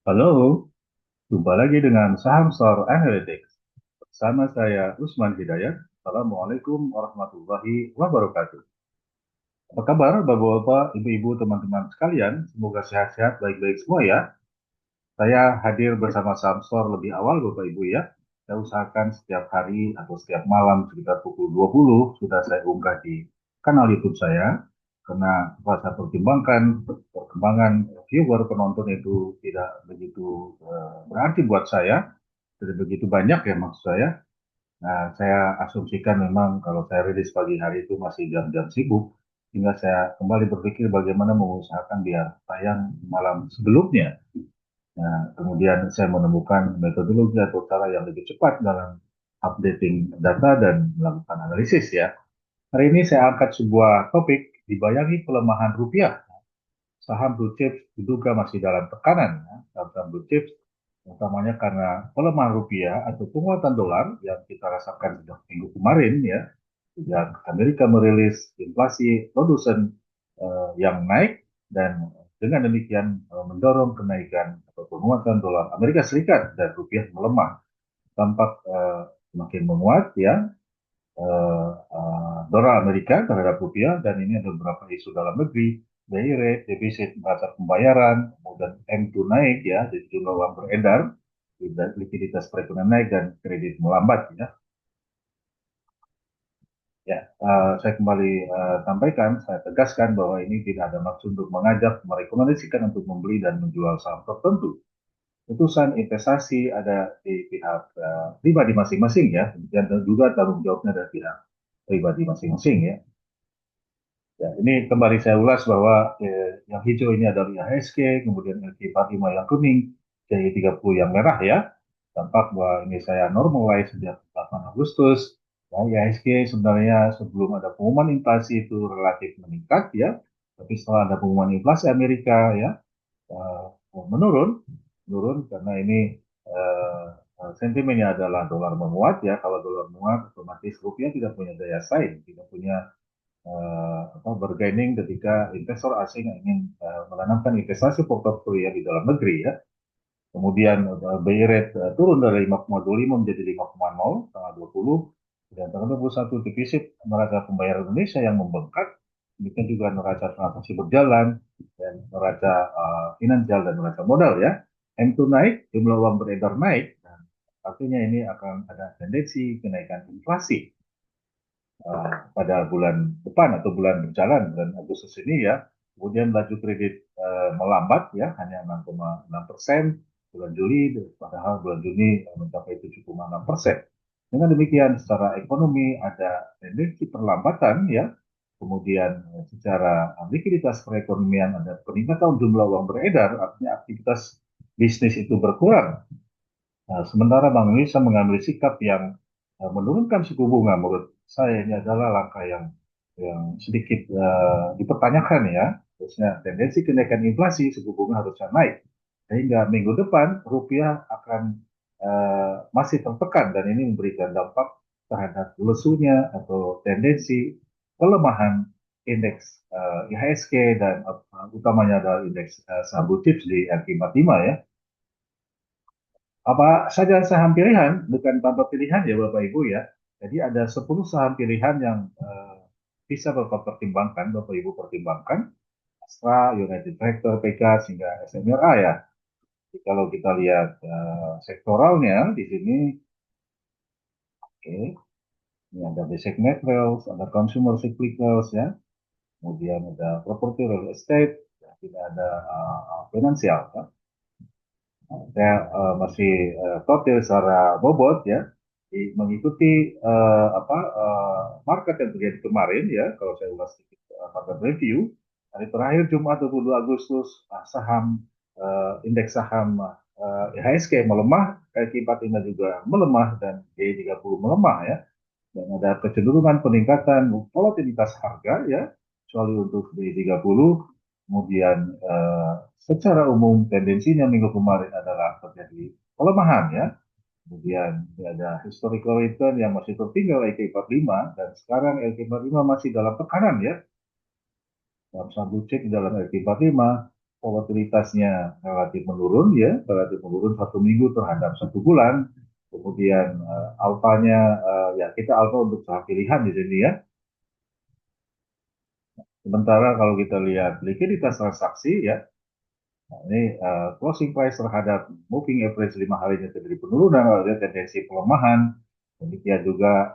Halo, jumpa lagi dengan Saham Star Analytics. Bersama saya Usman Hidayat. Assalamualaikum warahmatullahi wabarakatuh. Apa kabar Bapak-bapak, ibu-ibu, teman-teman sekalian? Semoga sehat-sehat, baik-baik semua ya. Saya hadir bersama Saham Star lebih awal Bapak Ibu ya. Saya usahakan setiap hari atau setiap malam sekitar pukul 20 sudah saya unggah di kanal YouTube saya. Karena saya pertimbangkan perkembangan viewer penonton itu tidak begitu berarti buat saya, tidak begitu banyak ya maksud saya. Nah, saya asumsikan memang kalau saya rilis pagi hari itu masih jam-jam sibuk, sehingga saya kembali berpikir bagaimana mengusahakan biar tayang malam sebelumnya. Nah, kemudian saya menemukan metodologi atau cara yang lebih cepat dalam updating data dan melakukan analisis ya. Hari ini saya angkat sebuah topik dibayangi pelemahan rupiah. Saham blue chips diduga masih dalam tekanan. Ya. Saham blue chips utamanya karena pelemahan rupiah atau penguatan dolar yang kita rasakan sejak minggu kemarin ya. Sejak Amerika merilis inflasi produsen yang naik dan dengan demikian mendorong kenaikan atau penguatan dolar Amerika Serikat dan rupiah melemah. Tampak semakin menguat ya dolar Amerika terhadap rupiah dan ini ada beberapa isu dalam negeri, BI rate, defisit neraca pembayaran, kemudian M2 naik ya, jadi jumlah uang beredar, likuiditas perekonomian naik dan kredit melambat ya. Ya, saya kembali sampaikan, saya tegaskan bahwa ini tidak ada maksud untuk mengajak merekomendasikan untuk membeli dan menjual saham tertentu. Putusan investasi ada di pihak pribadi masing-masing ya, dan juga tanggung jawabnya dari pihak pribadi masing-masing ya. Ya, ini kembali saya ulas bahwa yang hijau ini adalah IHSG, kemudian LQ45 yang kuning, CI30 yang merah ya. Tampak bahwa ini saya normalize sejak 8 Agustus. Ya, IHSG sebenarnya sebelum ada pengumuman inflasi itu relatif meningkat ya, tapi setelah ada pengumuman inflasi Amerika ya eh, menurun, menurun karena ini eh, sentimennya adalah dolar menguat ya. Kalau dolar menguat, otomatis rupiah tidak punya daya saing, tidak punya bergaining ketika investor asing ingin menanamkan investasi portofolio di dalam negeri ya. Kemudian BI rate turun dari 5,25 menjadi 5,0 tanggal 20 dan tanggal 21 defisit neraca pembayaran Indonesia yang membengkak. Demikian juga neraca transaksi berjalan dan neraca finansial dan neraca modal ya. M2 naik, jumlah uang beredar naik dan artinya ini akan ada tendensi kenaikan inflasi pada bulan depan atau bulan berjalan bulan Agustus ini ya. Kemudian laju kredit melambat ya hanya 6,6% bulan Juli, padahal bulan Juni mencapai 7,6%. Dengan demikian secara ekonomi ada tendensi perlambatan ya. Kemudian secara likuiditas perekonomian ada peningkatan jumlah uang beredar, artinya aktivitas bisnis itu berkurang. Nah, sementara Bank Indonesia mengambil sikap yang menurunkan suku bunga, menurut saya ini adalah langkah yang sedikit dipertanyakan ya. Terusnya tendensi kenaikan inflasi, suku bunga harusnya naik. Sehingga minggu depan rupiah akan masih tertekan dan ini memberikan dampak terhadap lesunya atau tendensi pelemahan indeks IHSG dan utamanya adalah indeks saham blue chips di LQ45 ya. Apa saja saham pilihan, bukan tanpa pilihan ya Bapak Ibu ya. Jadi ada 10 saham pilihan yang bisa Bapak pertimbangkan, Bapak Ibu pertimbangkan. Astra, United Tractor, PK, hingga SMRA ya. Jadi kalau kita lihat sektoralnya di sini, oke, ini ada basic materials, ada consumer cyclicals ya, kemudian ada property real estate, ya, tidak ada finansial. Ya. Saya masih total secara bobot ya mengikuti market yang terjadi kemarin ya kalau saya ulas sedikit market review hari terakhir Jumat 22 Agustus saham indeks saham IHSG melemah, KQ45 juga melemah dan G30 melemah ya dan ada kecenderungan peningkatan volatilitas harga ya kecuali untuk D30. Kemudian secara umum tendensinya minggu kemarin adalah terjadi pelemahan ya. Kemudian ada historical return yang masih tertinggal LQ45 dan sekarang LQ45 masih dalam tekanan ya. Dalam satu cek di dalam LQ45 volatilitasnya relatif menurun ya, relatif menurun 1 minggu terhadap 1 bulan. Kemudian alfanya ya kita alfa untuk saham pilihan di sini ya. Sementara kalau kita lihat likuiditas transaksi ya, nah, ini closing price terhadap moving average 5 harinya terjadi penurunan, ada tendensi pelemahan. Demikian juga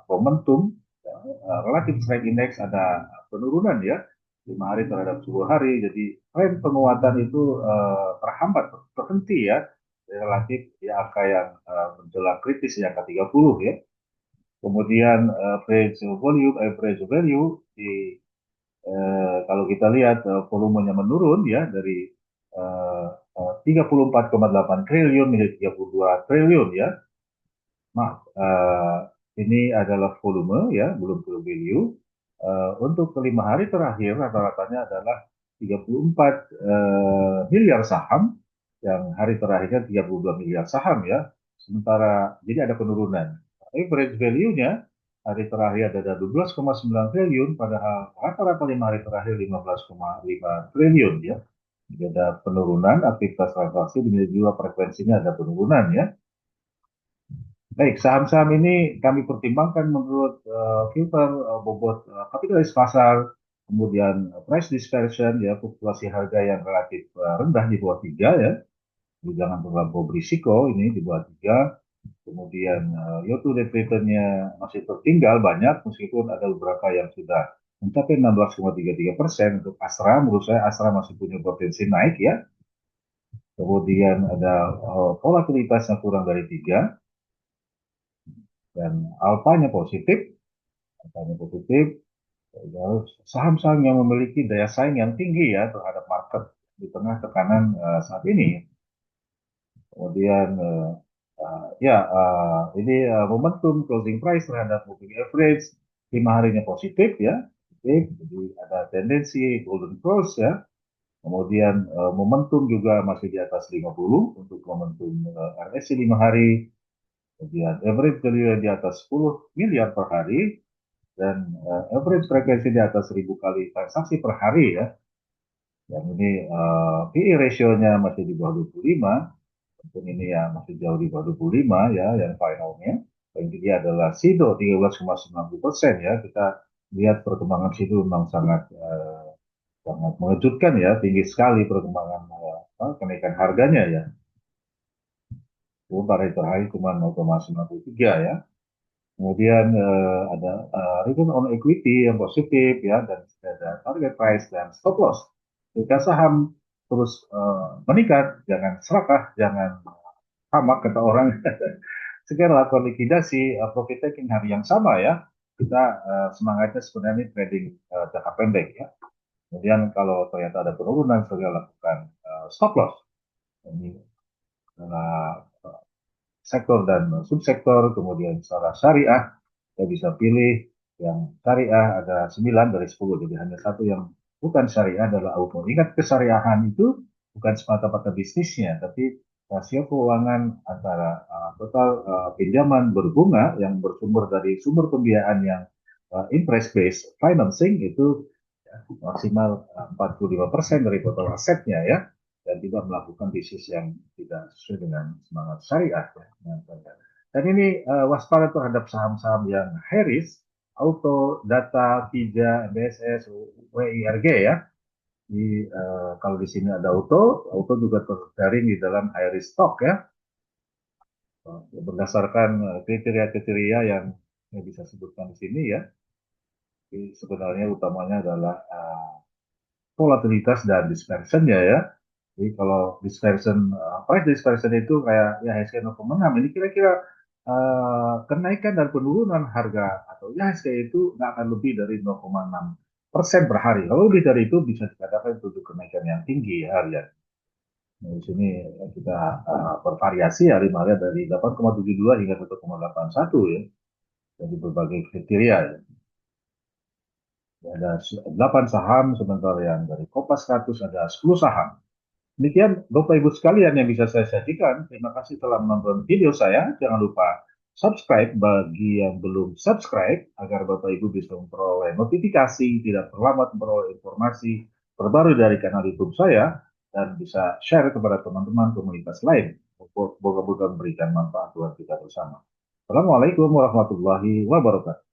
momentum ya, relatif strength index ada penurunan ya, 5 hari terhadap 10 hari. Jadi tren penguatan itu terhambat, terhenti ya, relatif di angka yang menjelang kritis yang ke-30 ya. Kemudian average value di kalau kita lihat volumenya menurun ya dari 34,8 triliun menjadi 32 triliun ya. Maaf, ini adalah volume ya, belum full value. Untuk ke 5 hari terakhir rata-ratanya adalah 34 miliar saham, yang hari terakhirnya 32 miliar saham ya. Sementara jadi ada penurunan. Average value-nya hari terakhir ada 12,9 triliun, padahal rata-rata 5 hari terakhir 15,5 triliun ya. Jadi ada penurunan aktivitas transaksi, demikian juga frekuensinya ada penurunan ya. Baik, saham-saham ini kami pertimbangkan menurut filter bobot kapitalis pasar, kemudian price dispersion, ya fluktuasi harga yang relatif rendah di bawah 3 ya, jadi jangan terlampau berisiko ini di bawah 3. Kemudian year to date return-nya masih tertinggal banyak, meskipun ada beberapa yang sudah mencapai 16,33%. Untuk Astra, menurut saya Astra masih punya potensi naik ya. Kemudian ada volatilitasnya kurang dari 3, dan alfanya positif. Alfanya positif. Saham-saham yang memiliki daya saing yang tinggi ya terhadap market di tengah tekanan saat ini. Kemudian ya ini momentum closing price terhadap moving average 5 harinya positif ya, positif. Jadi ada tendensi golden cross ya. Kemudian momentum juga masih di atas 50 untuk momentum RSI 5 hari. Kemudian average value di atas 10 miliar per hari, dan average frekuensi di atas 1000 kali transaksi per hari ya. Yang ini PE ratio-nya masih di bawah 25, untuk ini ya masih jauh di bawah 25 ya, yang finalnya. Yang tinggi adalah SIDO 13,90% ya. Kita lihat perkembangan SIDO memang sangat mengejutkan ya, tinggi sekali perkembangan kenaikan harganya ya. Itu pada terakhir cuma 0,93 ya. Kemudian ada return on equity yang positif ya, dan ada target price dan stop loss. Jika saham terus meningkat, jangan serakah, jangan tamak kata orang. Segera lakukan likuidasi, profit taking hari yang sama ya. Kita semangatnya sebenarnya trading jangka pendek ya. Kemudian kalau ternyata ada penurunan, segera lakukan stop loss. Ini adalah sektor dan subsektor. Kemudian secara syariah, kita bisa pilih yang syariah ada 9 dari 10, jadi hanya satu yang bukan syariah adalah auto. Ingat, kesyariahan itu bukan semata-mata bisnisnya, tapi rasio keuangan antara total pinjaman berbunga yang bersumber dari sumber pembiayaan yang interest based financing itu ya, maksimal 45% dari total asetnya ya, dan tidak melakukan bisnis yang tidak sesuai dengan semangat syariah ya. Dan ini waspada terhadap saham-saham yang high risk, auto, data, Tija, BSS, WIRG ya. Di, kalau di sini ada auto juga terjaring di dalam high risk stock ya. Berdasarkan kriteria-kriteria yang bisa sebutkan di sini ya. Jadi sebenarnya utamanya adalah volatilitas dan dispersionnya ya. Jadi kalau dispersion, price dispersion itu kayak ya IHSG 0,6, ini kira-kira kenaikan dan penurunan harga atau IHSG itu nggak akan lebih dari 0,6% per hari. Kalau lebih dari itu bisa dikatakan itu kenaikan yang tinggi ya harian. Nah, di sini kita bervariasi ya, 5 hari dari 8,72 hingga 1,81 ya, dari berbagai kriteria ya. Ada 8 saham, sementara yang dari Kompas 100 ada 10 saham. Demikian Bapak Ibu sekalian yang bisa saya sajikan. Terima kasih telah menonton video saya. Jangan lupa subscribe bagi yang belum subscribe, agar Bapak Ibu bisa memperoleh notifikasi, tidak terlambat memperoleh informasi terbaru dari kanal YouTube saya dan bisa share kepada teman-teman komunitas lain. Moga-moga memberikan manfaat buat kita bersama. Assalamualaikum warahmatullahi wabarakatuh.